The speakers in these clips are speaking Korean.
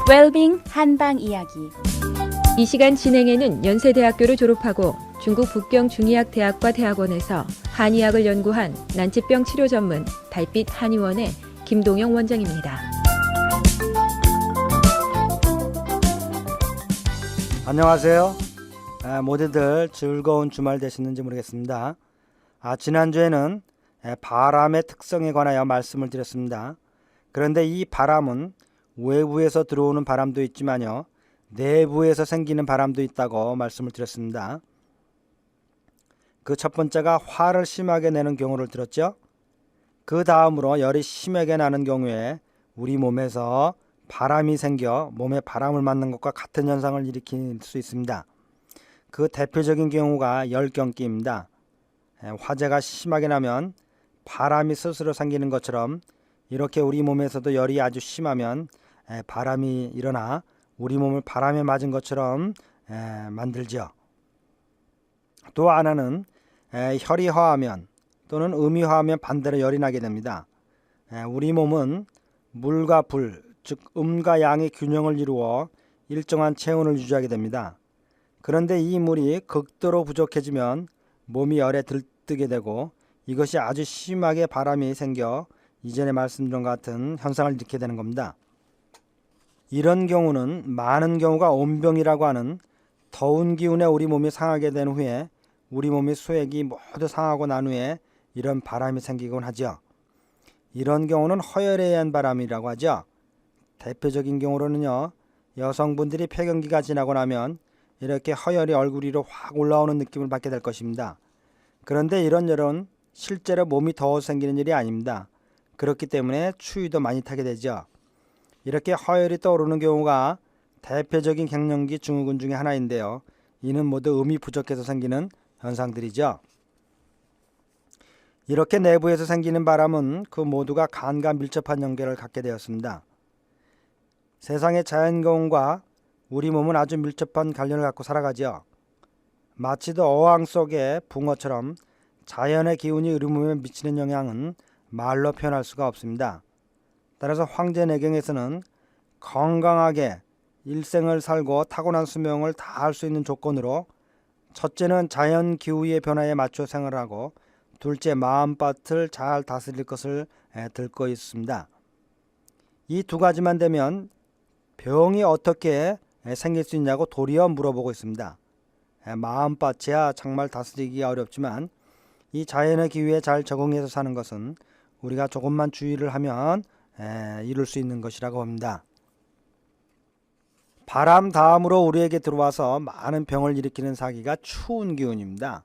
웰빙 한방 이야기. 이 시간 진행에는 연세대학교를 졸업하고 중국 북경 중의학대학과 대학원에서 한의학을 연구한 난치병 치료 전문 달빛 한의원의 김동영 원장입니다. 안녕하세요. 모두들 즐거운 주말 되셨는지 모르겠습니다. 지난주에는 바람의 특성에 관하여 말씀을 드렸습니다. 그런데 이 바람은 외부에서 들어오는 바람도 있지만요, 내부에서 생기는 바람도 있다고 말씀을 드렸습니다. 그 첫 번째가 화를 심하게 내는 경우를 들었죠. 그 다음으로 열이 심하게 나는 경우에 우리 몸에서 바람이 생겨 몸에 바람을 맞는 것과 같은 현상을 일으킬 수 있습니다. 그 대표적인 경우가 열경기입니다. 화재가 심하게 나면 바람이 스스로 생기는 것처럼 이렇게 우리 몸에서도 열이 아주 심하면 바람이 일어나 우리 몸을 바람에 맞은 것처럼 만들죠. 또 하나는 혈이 허하면 또는 음이 허하면 반대로 열이 나게 됩니다. 우리 몸은 물과 불, 즉 음과 양의 균형을 이루어 일정한 체온을 유지하게 됩니다. 그런데 이 물이 극도로 부족해지면 몸이 열에 들뜨게 되고 이것이 아주 심하게 바람이 생겨 이전에 말씀드린 것 같은 현상을 일으키게 되는 겁니다. 이런 경우는 많은 경우가 온병이라고 하는 더운 기운에 우리 몸이 상하게 된 후에 우리 몸의 수액이 모두 상하고 난 후에 이런 바람이 생기곤 하죠. 이런 경우는 허열에 의한 바람이라고 하죠. 대표적인 경우로는요, 여성분들이 폐경기가 지나고 나면 이렇게 허열이 얼굴 위로 확 올라오는 느낌을 받게 될 것입니다. 그런데 이런 열은 실제로 몸이 더워서 생기는 일이 아닙니다. 그렇기 때문에 추위도 많이 타게 되죠. 이렇게 허열이 떠오르는 경우가 대표적인 갱년기 증후군 중에 하나인데요, 이는 모두 음이 부족해서 생기는 현상들이죠. 이렇게 내부에서 생기는 바람은 그 모두가 간과 밀접한 연결을 갖게 되었습니다. 세상의 자연경과 우리 몸은 아주 밀접한 관련을 갖고 살아가죠. 마치도 어항 속의 붕어처럼 자연의 기운이 우리 몸에 미치는 영향은 말로 표현할 수가 없습니다. 따라서 황제내경에서는 건강하게 일생을 살고 타고난 수명을 다할 수 있는 조건으로 첫째는 자연 기후의 변화에 맞춰 생활하고 둘째 마음밭을 잘 다스릴 것을 들고 있습니다. 이 두 가지만 되면 병이 어떻게 생길 수 있냐고 도리어 물어보고 있습니다. 마음밭이야 정말 다스리기가 어렵지만 이 자연의 기후에 잘 적응해서 사는 것은 우리가 조금만 주의를 하면 이룰 수 있는 것이라고 봅니다. 바람 다음으로 우리에게 들어와서 많은 병을 일으키는 사기가 추운 기운입니다.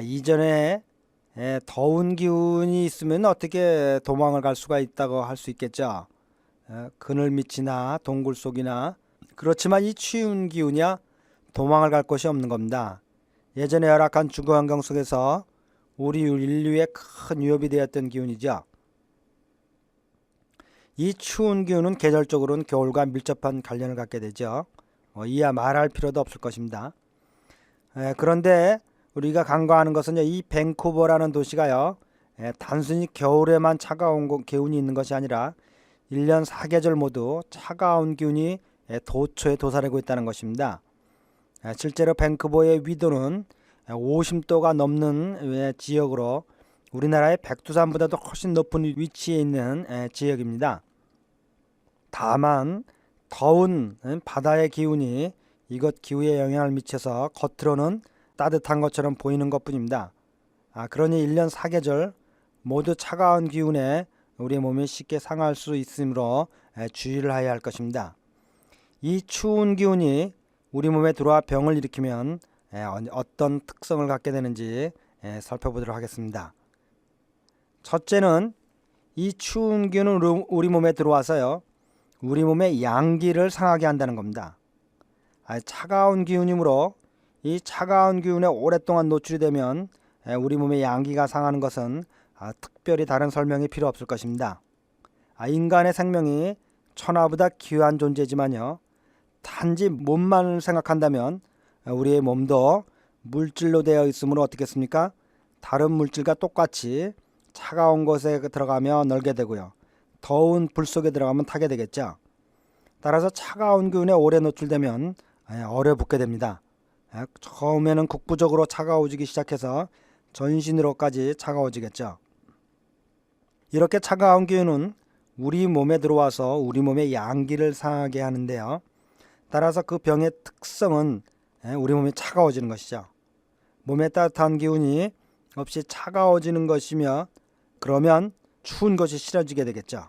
이전에 더운 기운이 있으면 어떻게 도망을 갈 수가 있다고 할 수 있겠죠. 그늘 밑이나 동굴 속이나. 그렇지만 이 추운 기운이야 도망을 갈 곳이 없는 겁니다. 예전에 열악한 주거 환경 속에서 우리 인류에 큰 위협이 되었던 기운이죠. 이 추운 기운은 계절적으로는 겨울과 밀접한 관련을 갖게 되죠. 이야 말할 필요도 없을 것입니다. 그런데 우리가 간과하는 것은 이 밴쿠버라는 도시가요, 단순히 겨울에만 차가운 기운이 있는 것이 아니라 1년 4계절 모두 차가운 기운이 도처에 도사리고 있다는 것입니다. 실제로 밴쿠버의 위도는 50도가 넘는 지역으로 우리나라의 백두산보다도 훨씬 높은 위치에 있는 지역입니다. 다만 더운 바다의 기운이 이것 기후에 영향을 미쳐서 겉으로는 따뜻한 것처럼 보이는 것뿐입니다. 그러니 1년 4계절 모두 차가운 기운에 우리 몸이 쉽게 상할 수 있으므로 주의를 해야 할 것입니다. 이 추운 기운이 우리 몸에 들어와 병을 일으키면 어떤 특성을 갖게 되는지 살펴보도록 하겠습니다. 첫째는 이 추운 기운은 우리 몸에 들어와서요, 우리 몸의 양기를 상하게 한다는 겁니다. 차가운 기운이므로 이 차가운 기운에 오랫동안 노출이 되면 우리 몸의 양기가 상하는 것은 특별히 다른 설명이 필요 없을 것입니다. 인간의 생명이 천하보다 귀한 존재지만요, 단지 몸만 생각한다면 우리의 몸도 물질로 되어 있으므로 어떻겠습니까? 다른 물질과 똑같이 차가운 곳에 들어가면 널게 되고요, 더운 불 속에 들어가면 타게 되겠죠. 따라서 차가운 기운에 오래 노출되면 얼어붙게 됩니다. 처음에는 국부적으로 차가워지기 시작해서 전신으로까지 차가워지겠죠. 이렇게 차가운 기운은 우리 몸에 들어와서 우리 몸의 양기를 상하게 하는데요. 따라서 그 병의 특성은 우리 몸이 차가워지는 것이죠. 몸에 따뜻한 기운이 없이 차가워지는 것이며, 그러면 추운 것이 싫어지게 되겠죠.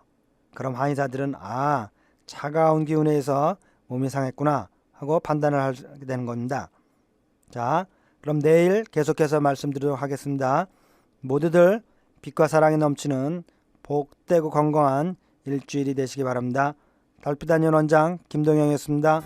그럼 한의사들은 차가운 기운에 의해서 몸이 상했구나 하고 판단을 하게 되는 겁니다. 자, 그럼 내일 계속해서 말씀드리도록 하겠습니다. 모두들 빛과 사랑이 넘치는 복되고 건강한 일주일이 되시기 바랍니다. 달빛 안녕 원장 김동영이었습니다.